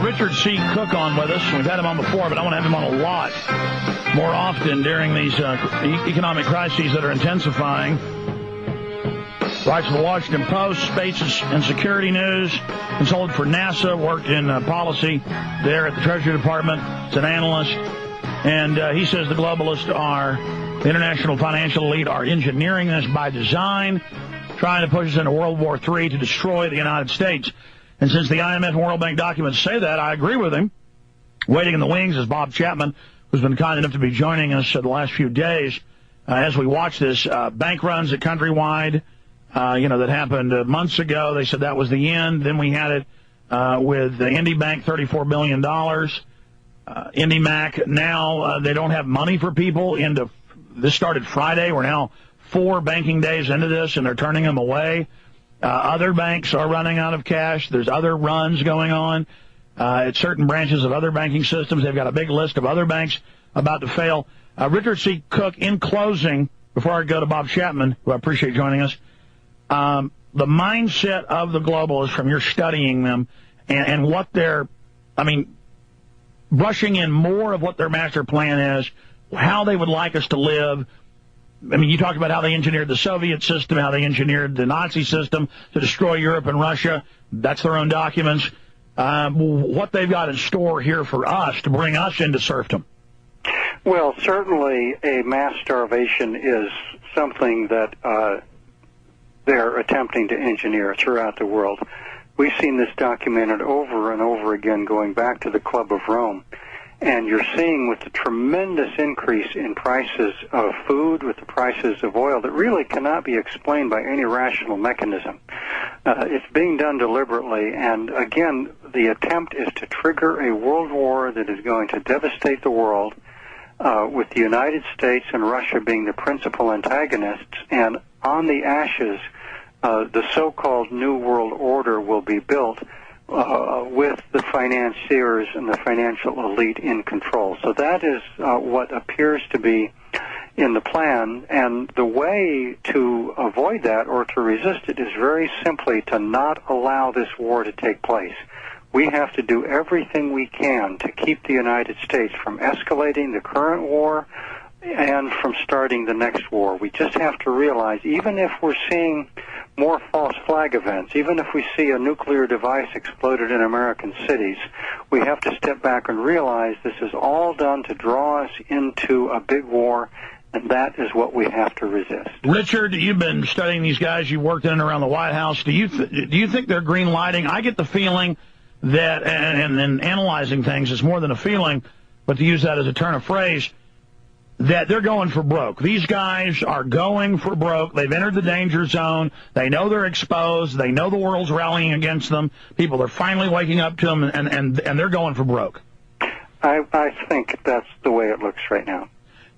Richard C. Cook on with us. We've had him on before, but I want to have him on a lot more often during these economic crises that are intensifying. Writes for the Washington Post, Space and Security News, consulted for NASA, worked in policy there at the Treasury Department. He's an analyst, and he says the globalists the international financial elite are engineering this by design, trying to push us into World War III to destroy the United States. And since the IMF and World Bank documents say that, I agree with him. Waiting in the wings is Bob Chapman, who's been kind enough to be joining us the last few days as we watch this. Bank runs at Countrywide, that happened months ago. They said that was the end. Then we had it with the Indy Bank, $34 billion. IndyMac, now they don't have money for people. This started Friday. We're now 4 banking days into this, and they're turning them away. Other banks are running out of cash. There's other runs going on at certain branches of other banking systems. They've got a big list of other banks about to fail. Richard C. Cook, in closing, before I go to Bob Chapman, who I appreciate joining us, the mindset of the globalists from your studying them and what they're, brushing in more of what their master plan is, how they would like us to live. You talked about how they engineered the Soviet system, how they engineered the Nazi system to destroy Europe and Russia. That's their own documents. What they've got in store here for us to bring us into serfdom. Well, certainly a mass starvation is something that they're attempting to engineer throughout the world. We've seen this documented over and over again going back to the Club of Rome. And you're seeing with the tremendous increase in prices of food, with the prices of oil, that really cannot be explained by any rational mechanism. It's being done deliberately, and again, the attempt is to trigger a world war that is going to devastate the world, with the United States and Russia being the principal antagonists, and on the ashes, the so-called New World Order will be built with the financiers and the financial elite in control. So that is what appears to be in the plan, and the way to avoid that or to resist it is very simply to not allow this war to take place. We have to do everything we can to keep the United States from escalating the current war and from starting the next war. We just have to realize, even if we're seeing more false flag events, even if we see a nuclear device exploded in American cities, we have to step back and realize this is all done to draw us into a big war, and that is what we have to resist. Richard, you've been studying these guys. You worked in and around the White House. Do you think they're green lighting? I get the feeling that, and analyzing things, it's more than a feeling, but to use that as a turn of phrase, that they're going for broke. These guys are going for broke. They've entered the danger zone. They know they're exposed. They know the world's rallying against them. People are finally waking up to them, and they're going for broke. I think that's the way it looks right now.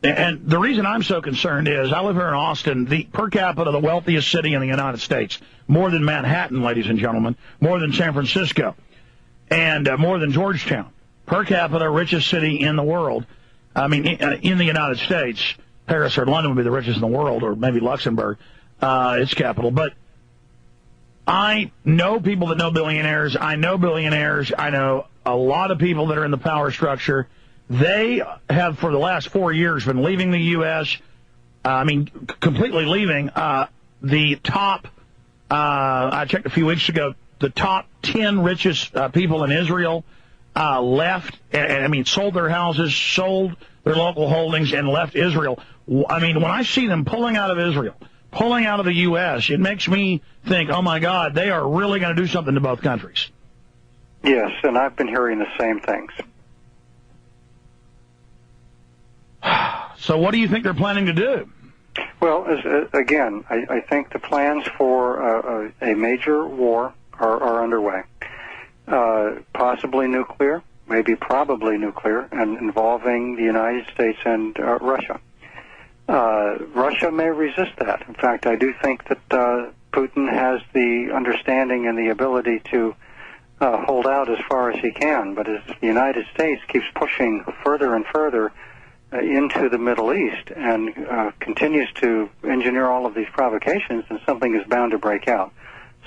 And the reason I'm so concerned is I live here in Austin, the per capita, the wealthiest city in the United States, more than Manhattan, ladies and gentlemen, more than San Francisco, and more than Georgetown. Per capita, richest city in the world. In the United States. Paris or London would be the richest in the world, or maybe Luxembourg, its capital. But I know people that know billionaires. I know billionaires. I know a lot of people that are in the power structure. They have, for the last 4 years, been leaving the U.S., completely leaving. The top, I checked a few weeks ago, the top 10 richest people in Israel left, sold their houses, sold their local holdings, and left Israel. When I see them pulling out of Israel, pulling out of the U.S., it makes me think, oh, my God, they are really going to do something to both countries. Yes, and I've been hearing the same things. So what do you think they're planning to do? Well, again, I think the plans for a major war are underway. Possibly nuclear, maybe probably nuclear, and involving the United States and Russia. Russia may resist that. In fact, I do think that Putin has the understanding and the ability to hold out as far as he can, but as the United States keeps pushing further and further into the Middle East and continues to engineer all of these provocations, then something is bound to break out.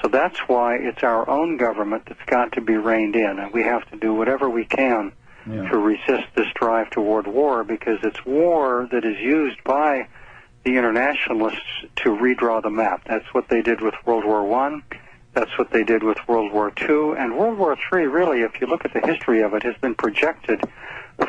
So that's why it's our own government that's got to be reined in, and we have to do whatever we can to resist this drive toward war, because it's war that is used by the internationalists to redraw the map. That's what they did with World War I. That's what they did with World War II. And World War III, really, if you look at the history of it, has been projected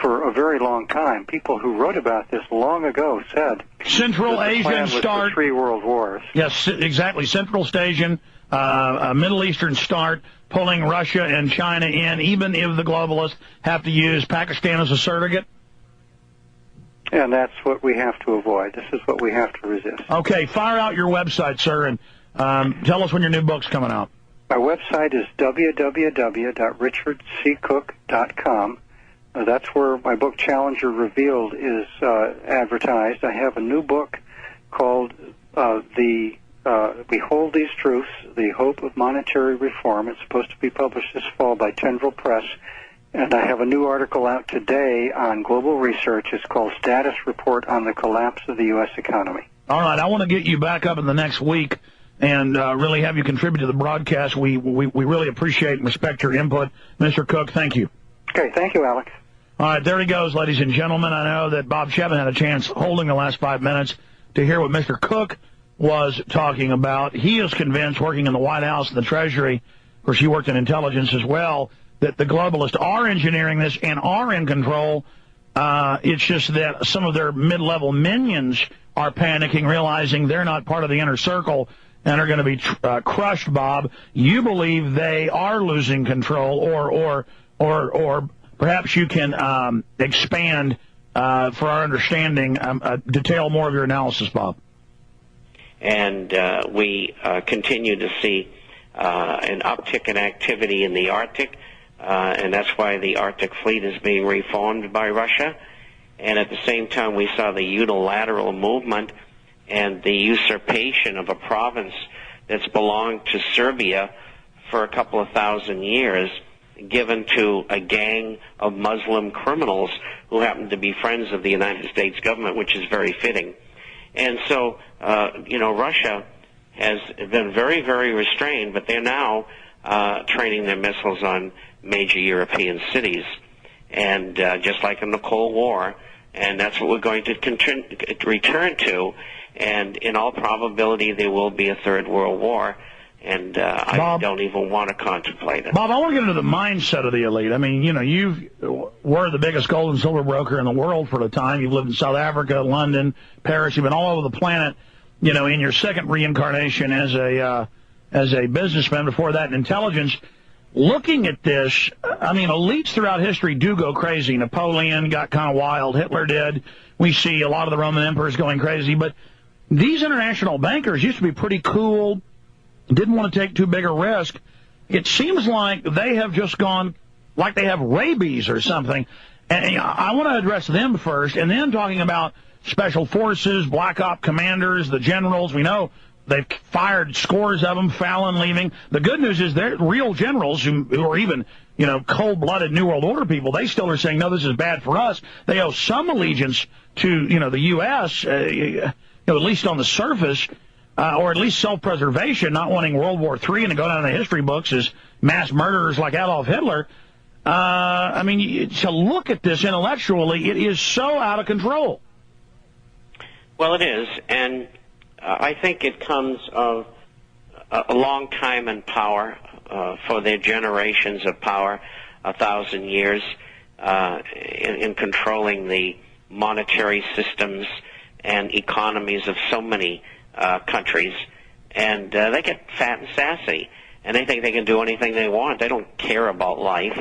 for a very long time. People who wrote about this long ago said Central Asian start. 3 world wars. Yes, exactly. Central Asian, Middle Eastern start, pulling Russia and China in, even if the globalists have to use Pakistan as a surrogate. And that's what we have to avoid. This is what we have to resist. Okay, fire out your website, sir, and tell us when your new book's coming out. My website is www.richardccook.com. That's where my book, Challenger Revealed, is advertised. I have a new book called Behold These Truths, The Hope of Monetary Reform. It's supposed to be published this fall by Tendril Press. And I have a new article out today on global research. It's called Status Report on the Collapse of the U.S. Economy. All right, I want to get you back up in the next week and really have you contribute to the broadcast. We really appreciate and respect your input. Mr. Cook, thank you. Okay, thank you, Alex. All right, there he goes, ladies and gentlemen. I know that Bob Shevin had a chance holding the last 5 minutes to hear what Mr. Cook was talking about. He is convinced, working in the White House and the Treasury, of course he worked in intelligence as well, that the globalists are engineering this and are in control. It's just that some of their mid-level minions are panicking, realizing they're not part of the inner circle and are going to be crushed, Bob. You believe they are losing control, or perhaps you can expand for our understanding, detail more of your analysis, Bob. And we continue to see an uptick in activity in the Arctic, and that's why the Arctic fleet is being reformed by Russia. And at the same time, we saw the unilateral movement and the usurpation of a province that's belonged to Serbia for a couple of thousand years, given to a gang of Muslim criminals who happen to be friends of the United States government, which is very fitting. And so, Russia has been very, very restrained, but they're now training their missiles on major European cities, and just like in the Cold War, and that's what we're going to return to, and in all probability there will be a third world war, and I don't even want to contemplate it. Bob, I want to get into the mindset of the elite. I mean, you were the biggest gold and silver broker in the world for the time. You've lived in South Africa, London, Paris. You've been all over the planet, in your second reincarnation as a businessman, before that in intelligence. Looking at this, I mean, elites throughout history do go crazy. Napoleon got kind of wild. Hitler did. We see a lot of the Roman emperors going crazy. But these international bankers used to be pretty cool, didn't want to take too big a risk. It seems like they have just gone like they have rabies or something. And I want to address them first, and then talking about special forces, black op commanders, the generals. We know they've fired scores of them, Fallon leaving. The good news is they're real generals who are even, cold-blooded New World Order people. They still are saying, no, this is bad for us. They owe some allegiance to, the U.S., at least on the surface, or at least self-preservation, not wanting World War III and to go down in the history books as mass murderers like Adolf Hitler. To look at this intellectually, it is so out of control. Well, it is, and I think it comes of a long time in power, for their generations of power, 1,000 years, in controlling the monetary systems and economies of so many countries. And they get fat and sassy, and they think they can do anything they want. They don't care about life.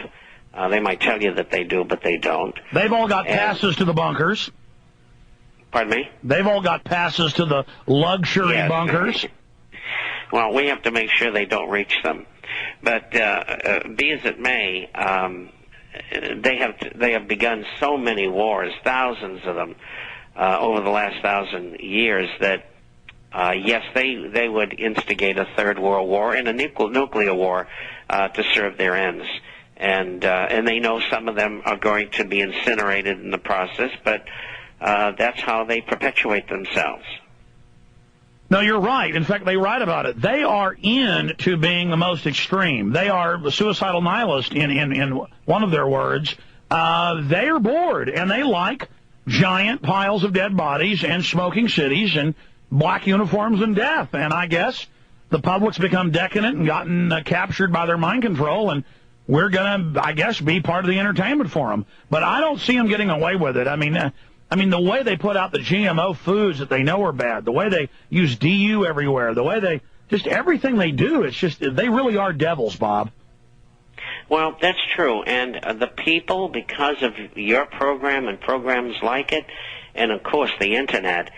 They might tell you that they do, but they don't. They've all got passes to the bunkers. Pardon me? They've all got passes to the luxury bunkers. Well, we have to make sure they don't reach them. But be as it may, they have begun so many wars, thousands of them, over the last 1,000 years, that yes, they would instigate a third world war and a nuclear war to serve their ends. And they know some of them are going to be incinerated in the process, but that's how they perpetuate themselves. No, you're right. In fact, they write about it. They are into being the most extreme. They are suicidal nihilists in one of their words. They are bored, and they like giant piles of dead bodies and smoking cities and black uniforms and death. And I guess the public's become decadent and gotten captured by their mind control, and we're going to, I guess, be part of the entertainment for them. But I don't see them getting away with it. I mean, the way they put out the GMO foods that they know are bad, the way they use DU everywhere, the way they, just everything they do, it's just, they really are devils, Bob. Well, that's true. And the people, because of your program and programs like it, and, of course, the Internet,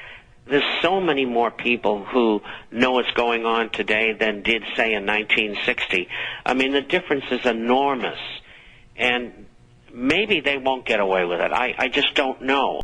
there's so many more people who know what's going on today than did, say, in 1960. I mean, the difference is enormous. And maybe they won't get away with it. I just don't know.